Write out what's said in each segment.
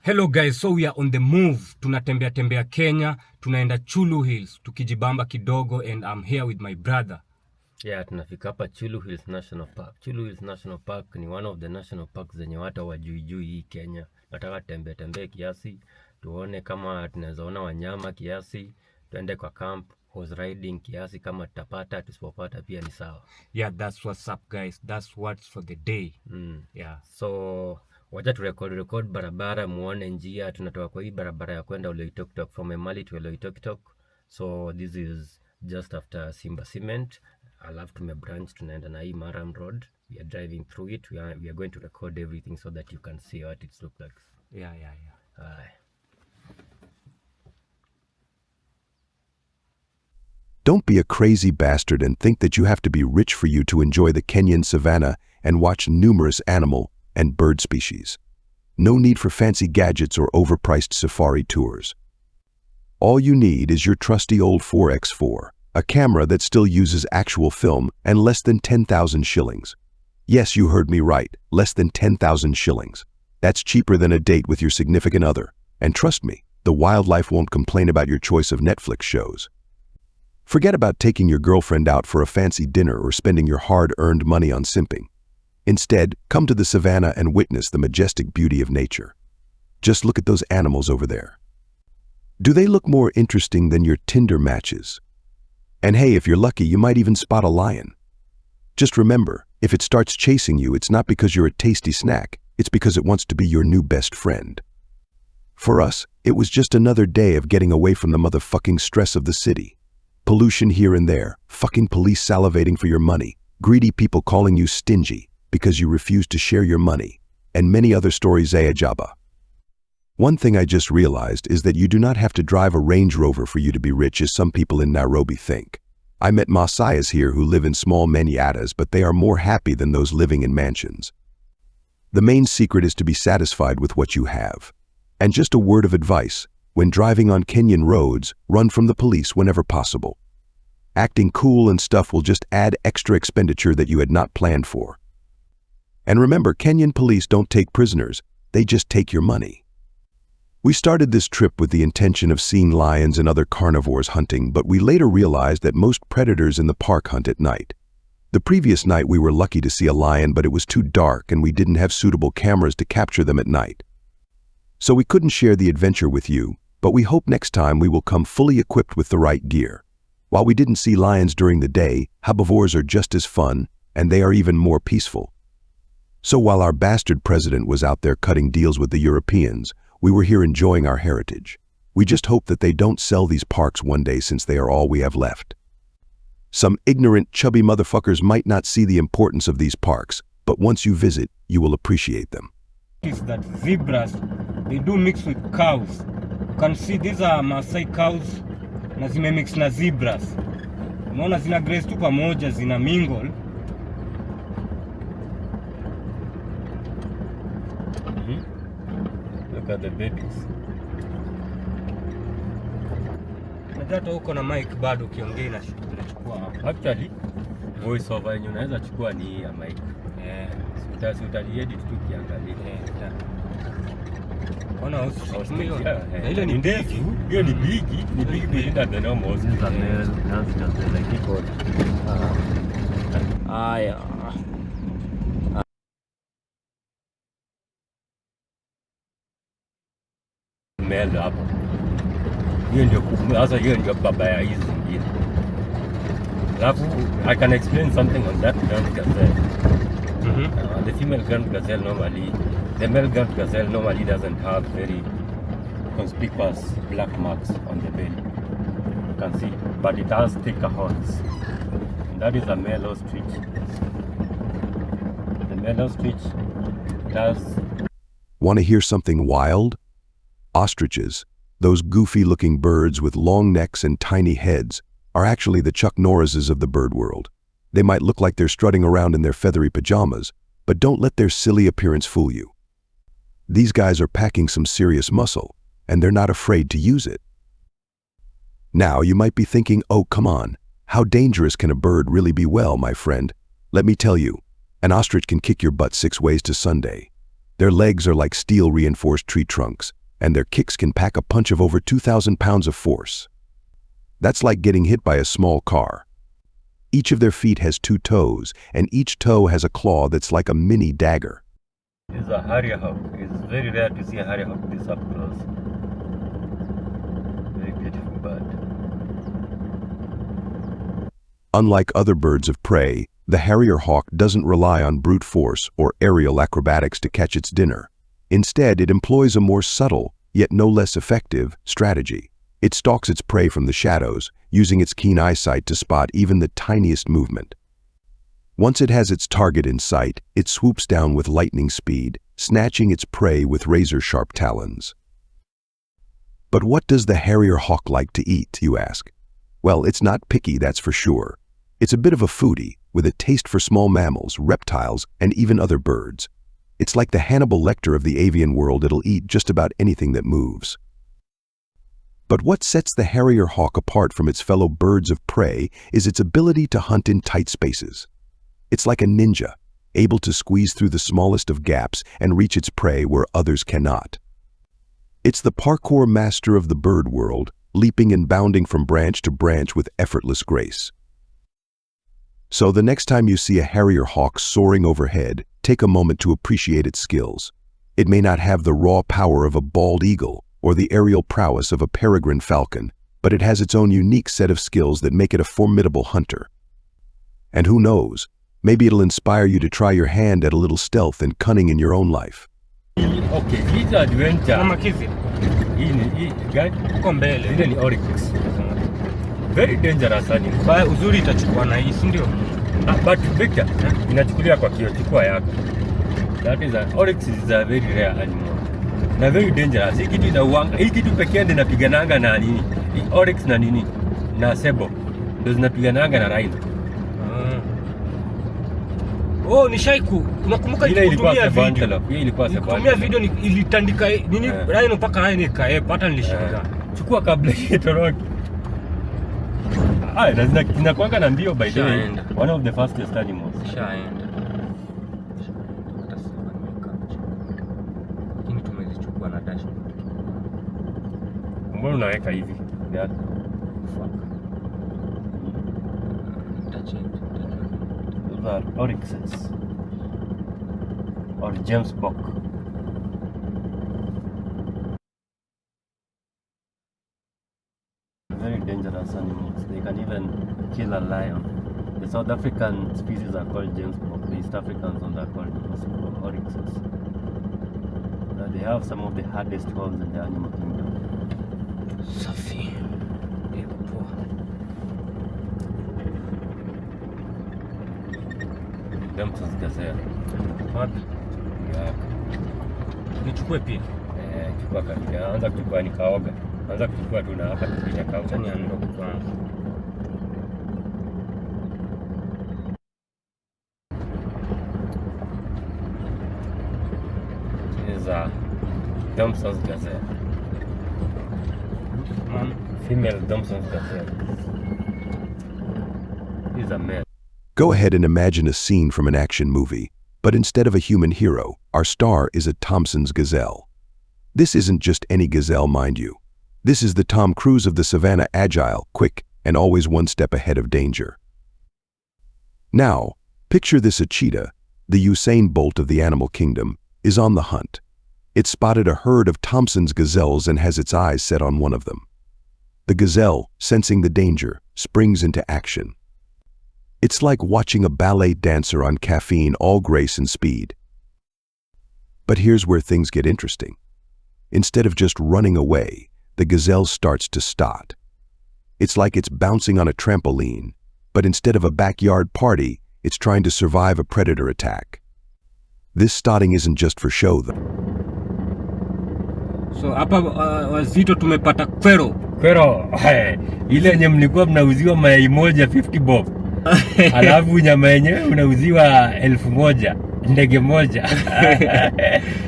Hello guys, so we are on the move. Tunatembea Kenya, tunaenda Chyulu Hills, tukijibamba kidogo, and I'm here with my brother. Yeah, tunafika hapa Chyulu Hills National Park. Chyulu Hills National Park ni one of the national parks zenye watu hawajui hii Kenya. Nataka tembee kiasi, tuone kama tunaweza ona wanyama kiasi, tuende kwa camp, horse riding kiasi kama tutapata, tusipopata pia ni sawa. Yeah, that's what's up guys. That's what's for the day. Yeah. So wacha tu record barabara, muone njia. Tunatoka kwa hii barabara ya kwenda Oloitoktok, from Emali to Oloitoktok. So this is just after Simba Cement. Alafu tumebranch tunaenda na hii Maram Road. We are driving through it. We are going to record everything so that you can see what it looks like. Yeah. Don't be a crazy bastard and think that you have to be rich for you to enjoy the Kenyan savanna and watch numerous animal and bird species. No need for fancy gadgets or overpriced safari tours. All you need is your trusty old 4x4, a camera that still uses actual film, and less than 10,000 shillings. Yes, you heard me right, less than 10,000 shillings. That's cheaper than a date with your significant other. And trust me, the wildlife won't complain about your choice of Netflix shows. Forget about taking your girlfriend out for a fancy dinner or spending your hard-earned money on simping. Instead, come to the savannah and witness the majestic beauty of nature. Just look at those animals over there. Do they look more interesting than your Tinder matches? And hey, if you're lucky, you might even spot a lion. Just remember, if it starts chasing you, it's not because you're a tasty snack, it's because it wants to be your new best friend. For us, it was just another day of getting away from the motherfucking stress of the city. Pollution here and there, fucking police salivating for your money, greedy people calling you stingy because you refuse to share your money, and many other stories Jaba. One thing I just realized is that you do not have to drive a Range Rover for you to be rich, as some people in Nairobi think. I met Maasai's here who live in small manyatas, but they are more happy than those living in mansions. The main secret is to be satisfied with what you have. And just a word of advice, when driving on Kenyan roads, run from the police whenever possible. Acting cool and stuff will just add extra expenditure that you had not planned for. And remember, Kenyan police don't take prisoners, they just take your money. We started this trip with the intention of seeing lions and other carnivores hunting, but we later realized that most predators in the park hunt at night. The previous night we were lucky to see a lion, but it was too dark and we didn't have suitable cameras to capture them at night. So we couldn't share the adventure with you, but we hope next time we will come fully equipped with the right gear. While we didn't see lions during the day, herbivores are just as fun, and they are even more peaceful. So while our bastard president was out there cutting deals with the Europeans, we were here enjoying our heritage. We just hope that they don't sell these parks one day, since they are all we have left. Some ignorant, chubby motherfuckers might not see the importance of these parks, but once you visit, you will appreciate them. Is that zebras, they do mix with cows. You can see these are Maasai cows na zime mix na zebras. Unaona zina graze tu pamoja, zina mingle. Look at the babies. Najata huko na mic bado ukiongea inachukua hapo. Actually, voice over yenye unaweza chukua ni hii ya mic. Utaliedit tu kiangalia. Ona usitumie. Ile ni ndefu, hiyo ni bigi, ni big than the normal. This is a male, just like people. Aya. Male hapo. Hiyo ndio sasa, hiyo ndio baba ya hizi zingine. Alafu I can explain something on that grand gazelle. The female grand gazelle normally, the male grand gazelle normally doesn't have very conspicuous black marks on the belly. You can see, but it has thicker horns. And that is a male ostrich. The male ostrich does. Want to hear something wild? Ostriches, those goofy-looking birds with long necks and tiny heads, are actually the Chuck Norrises of the bird world. They might look like they're strutting around in their feathery pajamas, but don't let their silly appearance fool you. These guys are packing some serious muscle, and they're not afraid to use it. Now you might be thinking, oh come on, how dangerous can a bird really be? Well, my friend, let me tell you, an ostrich can kick your butt 6 ways to Sunday. Their legs are like steel-reinforced tree trunks, and their kicks can pack a punch of over 2,000 pounds of force. That's like getting hit by a small car. Each of their feet has 2 toes, and each toe has a claw that's like a mini dagger. This is a harrier hawk. It's very rare to see a harrier hawk this up close. Very beautiful bird. Unlike other birds of prey, the harrier hawk doesn't rely on brute force or aerial acrobatics to catch its dinner. Instead, it employs a more subtle, yet no less effective, strategy. It stalks its prey from the shadows, using its keen eyesight to spot even the tiniest movement. Once it has its target in sight, it swoops down with lightning speed, snatching its prey with razor-sharp talons. But what does the harrier hawk like to eat, you ask? Well, it's not picky, that's for sure. It's a bit of a foodie, with a taste for small mammals, reptiles, and even other birds. It's like the Hannibal Lecter of the avian world. It'll eat just about anything that moves. But what sets the harrier hawk apart from its fellow birds of prey is its ability to hunt in tight spaces. It's like a ninja, able to squeeze through the smallest of gaps and reach its prey where others cannot. It's the parkour master of the bird world, leaping and bounding from branch to branch with effortless grace. So the next time you see a harrier hawk soaring overhead, take a moment to appreciate its skills. It may not have the raw power of a bald eagle or the aerial prowess of a peregrine falcon, but it has its own unique set of skills that make it a formidable hunter. And who knows, maybe it'll inspire you to try your hand at a little stealth and cunning in your own life. Okay, hii adventure. Mama kizi. Hii gani? Uko mbele. Ile ni oryx. Very dangerous ani. Baya uzuri itachukua na hii, si ndio? But Victor, inachukulia kwa kio, chukua yako. That is oryx is a very rare animal. Na very dangerous. Hii kitu inauanga. Hii kitu pekee ndio inapigananga na nini? Hii oryx na nini? Na sebo. Ndio zinapigananga na rhino. Oh, ni shaiku. Unakumbuka ile ilikuwa video? Hii ilikuwa Kutumia video ilitandika nini? Rhino mpaka rhino ikaepa, hata nilishangaa. Chukua kabla itoroke. Na zinakuanga na mbio by the way. One of the fastest animals. Shaenda. Hata sasa nimekaucha. Lakini tumezichukua na dashboard. Mbona unaweka hivi? Yeah. Fuck. Touch it. Those are oryxes. Or James Bock. Very dangerous animals. They can even kill a lion. The South African species are called James Bock. The East Africans ones are called oryxes. They have some of the hardest claws in the animal kingdom. Safi. Damson's gazelle. Wapi? Yeah. Nichukue pia. Chukua kabisa. Anza kuchukua nikaoga. Anza kuchukua tu na hapa kisha kaucha. Tani andogo kwanza. Is a Damson's gazelle. Female Damson's gazelle. He's a male. Go ahead and imagine a scene from an action movie, but instead of a human hero, our star is a Thompson's gazelle. This isn't just any gazelle, mind you. This is the Tom Cruise of the savannah, agile, quick, and always one step ahead of danger. Now, picture this: a cheetah, the Usain Bolt of the animal kingdom, is on the hunt. It spotted a herd of Thompson's gazelles and has its eyes set on one of them. The gazelle, sensing the danger, springs into action. It's like watching a ballet dancer on caffeine, all grace and speed. But here's where things get interesting. Instead of just running away, the gazelle starts to stot. It's like it's bouncing on a trampoline, but instead of a backyard party, it's trying to survive a predator attack. This stotting isn't just for show, though. So hapa wazito tumepata kwero. Kwero, ile yenye mlikuwa mnauziwa mayai moja 50 bob. Alafu nyama yenyewe unauziwa 1000, ndege moja.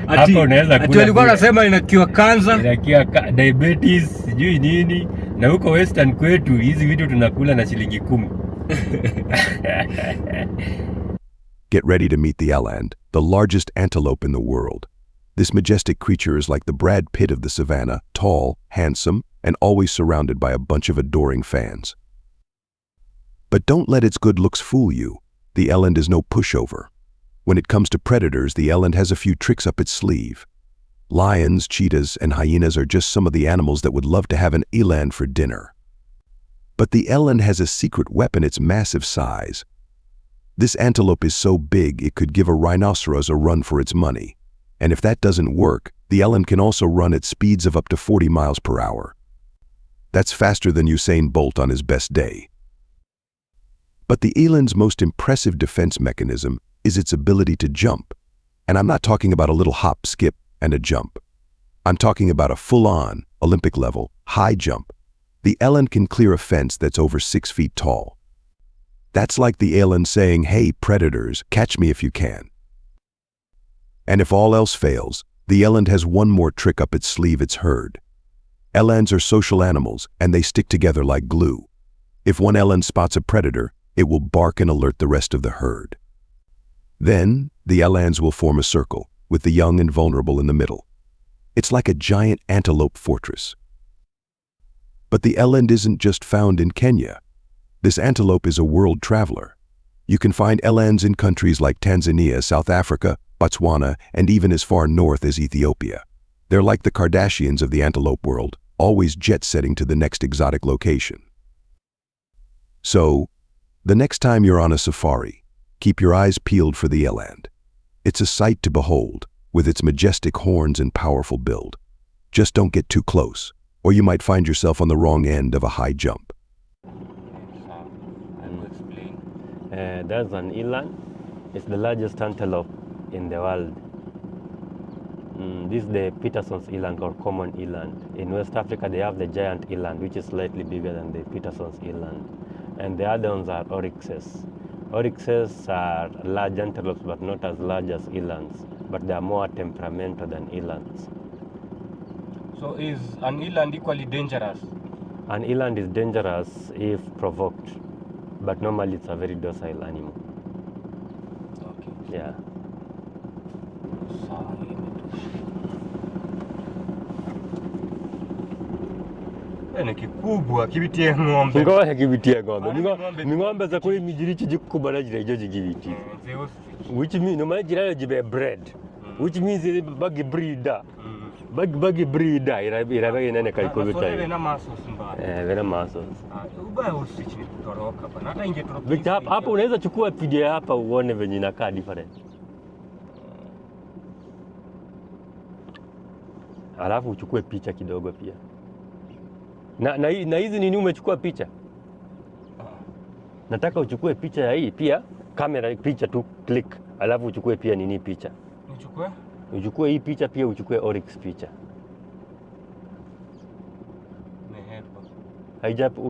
Hapo unaweza kula. Ati walikuwa wanasema inakiwa kansa, inakiwa diabetes, sijui nini. Na huko Western kwetu hizi vitu tunakula na shilingi 10. Get ready to meet the eland, the largest antelope in the world. This majestic creature is like the Brad Pitt of the savannah, tall, handsome, and always surrounded by a bunch of adoring fans. But don't let its good looks fool you. The eland is no pushover. When it comes to predators, the eland has a few tricks up its sleeve. Lions, cheetahs, and hyenas are just some of the animals that would love to have an eland for dinner. But the eland has a secret weapon: its massive size. This antelope is so big it could give a rhinoceros a run for its money. And if that doesn't work, the eland can also run at speeds of up to 40 miles per hour. That's faster than Usain Bolt on his best day. But the eland's most impressive defense mechanism is its ability to jump. And I'm not talking about a little hop, skip, and a jump. I'm talking about a full-on, Olympic-level, high jump. The eland can clear a fence that's over 6 feet tall. That's like the eland saying, "Hey, predators, catch me if you can." And if all else fails, the eland has one more trick up its sleeve: its herd. Elands are social animals, and they stick together like glue. If one eland spots a predator, it will bark and alert the rest of the herd. Then, the elands will form a circle, with the young and vulnerable in the middle. It's like a giant antelope fortress. But the eland isn't just found in Kenya. This antelope is a world traveler. You can find elands in countries like Tanzania, South Africa, Botswana, and even as far north as Ethiopia. They're like the Kardashians of the antelope world, always jet-setting to the next exotic location. So, the next time you're on a safari, keep your eyes peeled for the eland. It's a sight to behold, with its majestic horns and powerful build. Just don't get too close, or you might find yourself on the wrong end of a high jump. There's an eland. It's the largest antelope in the world. This is the Peterson's eland, or common eland. In West Africa, they have the giant eland, which is slightly bigger than the Peterson's eland. And the other ones are oryxes. Oryxes are large antelopes, but not as large as elands. But they are more temperamental than elands. So is an eland equally dangerous? An eland is dangerous if provoked, but normally it's a very docile animal. Okay. Yeah. Ni kikubwa kibitie ng'ombe. Ngoja kibitie ng'ombe. Ng'ombe za kule mijirichi jikubana jira ijo jigibiti. Which means no matter jira jibe bread. Which means the bagi breeder. Bagi breeder irabe inene kaliko bita. Vena masos mbaya. Vena masos. Ubaya usichini kutoroka bana. Hata ingetoroka. Victor, hapa unaweza chukua video hapa uone venye inakaa different. Alafu uchukue picha kidogo pia. Na hizi nini umechukua picha? Nataka uchukue picha ya hii pia, kamera picha tu click, alafu uchukue pia nini picha. Nichukue? Uchukue hii picha pia, uchukue oryx picha. Mehepo. Haija